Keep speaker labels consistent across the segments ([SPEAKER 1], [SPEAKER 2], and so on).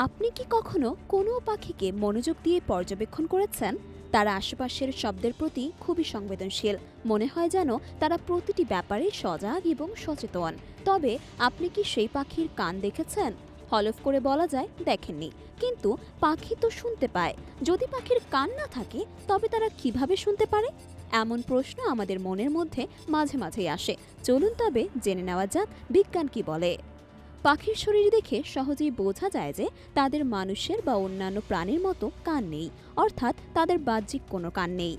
[SPEAKER 1] আপনি কি কখনো কোনো পাখিকে মনোযোগ দিয়ে পর্যবেক্ষণ করেছেন? তারা আশেপাশের শব্দের প্রতি খুবই সংবেদনশীল। মনে হয় যেন তারা প্রতিটি ব্যাপারে সজাগ এবং সচেতন। তবে আপনি কি সেই পাখির কান দেখেছেন? হলফ করে বলা যায় দেখেননি, কিন্তু পাখি তো শুনতে পায়। যদি পাখির কান না থাকে, তবে তারা কিভাবে শুনতে পারে? এমন প্রশ্ন আমাদের মনের মধ্যে মাঝে মাঝেই আসে। চলুন তবে জেনে নেওয়া যাক বিজ্ঞান কি বলে। পাখির শরীর দেখে সহজেই বোঝা যায় যে তাদের মানুষের বা অন্যান্য প্রাণীর মতো কান নেই, অর্থাৎ তাদের বাহ্যিক কোনো কান নেই।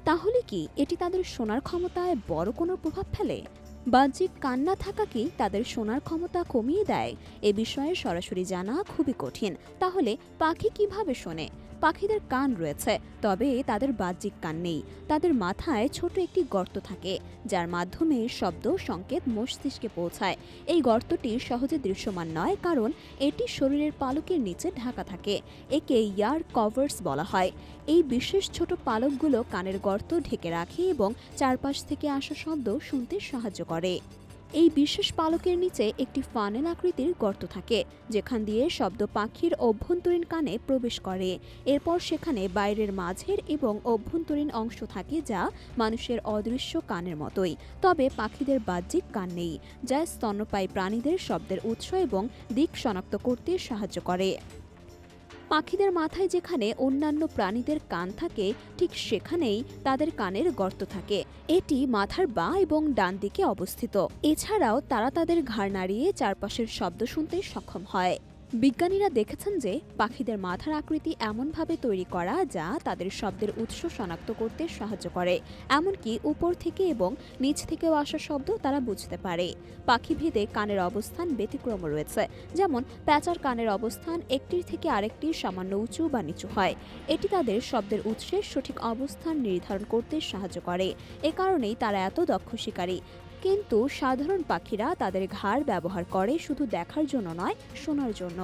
[SPEAKER 1] তাহলে কি এটি তাদের শোনার ক্ষমতায় বড় কোনো প্রভাব ফেলে? বাহ্যিক কান না থাকা কি তাদের শোনার ক্ষমতা কমিয়ে দেয়? এ বিষয়ে সরাসরি জানা খুবই কঠিন। তাহলে পাখি কিভাবে শোনে? পাখিদের কান রয়েছে, তবে তাদের বাহ্যিক কান নেই। তাদের মাথায় ছোট একটি গর্ত থাকে, যার মাধ্যমে শব্দ সংকেত মস্তিষ্কে পৌঁছায়। এই গর্তটি সহজে দৃশ্যমান নয়, কারণ এটি শরীরের পালকের নিচে ঢাকা থাকে। একে ইয়ার কভার্স বলা হয়। এই বিশেষ ছোট পালকগুলো কানের গর্ত ঢেকে রাখে এবং চারপাশ থেকে আসা শব্দ শুনতে সাহায্য করে। এই বিশেষ পালকের নিচে একটি ফানেল আকৃতির গর্ত থাকে, যেখান দিয়ে শব্দ পাখির অভ্যন্তরীণ কানে প্রবেশ করে। এরপর সেখানে বাইরের মাঝের এবং অভ্যন্তরীণ অংশ থাকে, যা মানুষের অদৃশ্য কানের মতোই। তবে পাখিদের বাহ্যিক কান নেই, যা স্তন্যপায়ী প্রাণীদের শব্দের উৎস এবং দিক শনাক্ত করতে সাহায্য করে। পাখিদের মাথায় যেখানে অন্যান্য প্রাণীদের কান থাকে, ঠিক সেখানেই তাদের কানের গর্ত থাকে। এটি মাথার বাঁ এবং ডান দিকে অবস্থিত। এছাড়াও তারা তাদের ঘাড় নাড়িয়ে চারপাশের শব্দ শুনতে সক্ষম হয়। বিজ্ঞানীরা দেখেছেন যে পাখিদের মাথার আকৃতি এমনভাবে তৈরি করা যা তাদের শব্দের উৎস শনাক্ত করতে সাহায্য করে। এমনকি উপর থেকে এবং নিচ থেকেও আসা শব্দ তারা বুঝতে পারে। পাখিভেদে কানের অবস্থান ব্যতিক্রম রয়েছে, যেমন প্যাঁচার কানের অবস্থান একটির থেকে আরেকটি সামান্য উঁচু বা নিচু হয়। এটি তাদের শব্দের উৎসের সঠিক অবস্থান নির্ধারণ করতে সাহায্য করে। এ কারণেই তারা এত দক্ষ শিকারী। কিন্তু সাধারণ পাখিরা তাদের ঘাড় ব্যবহার করে শুধু দেখার জন্য নয়, শোনার জন্য।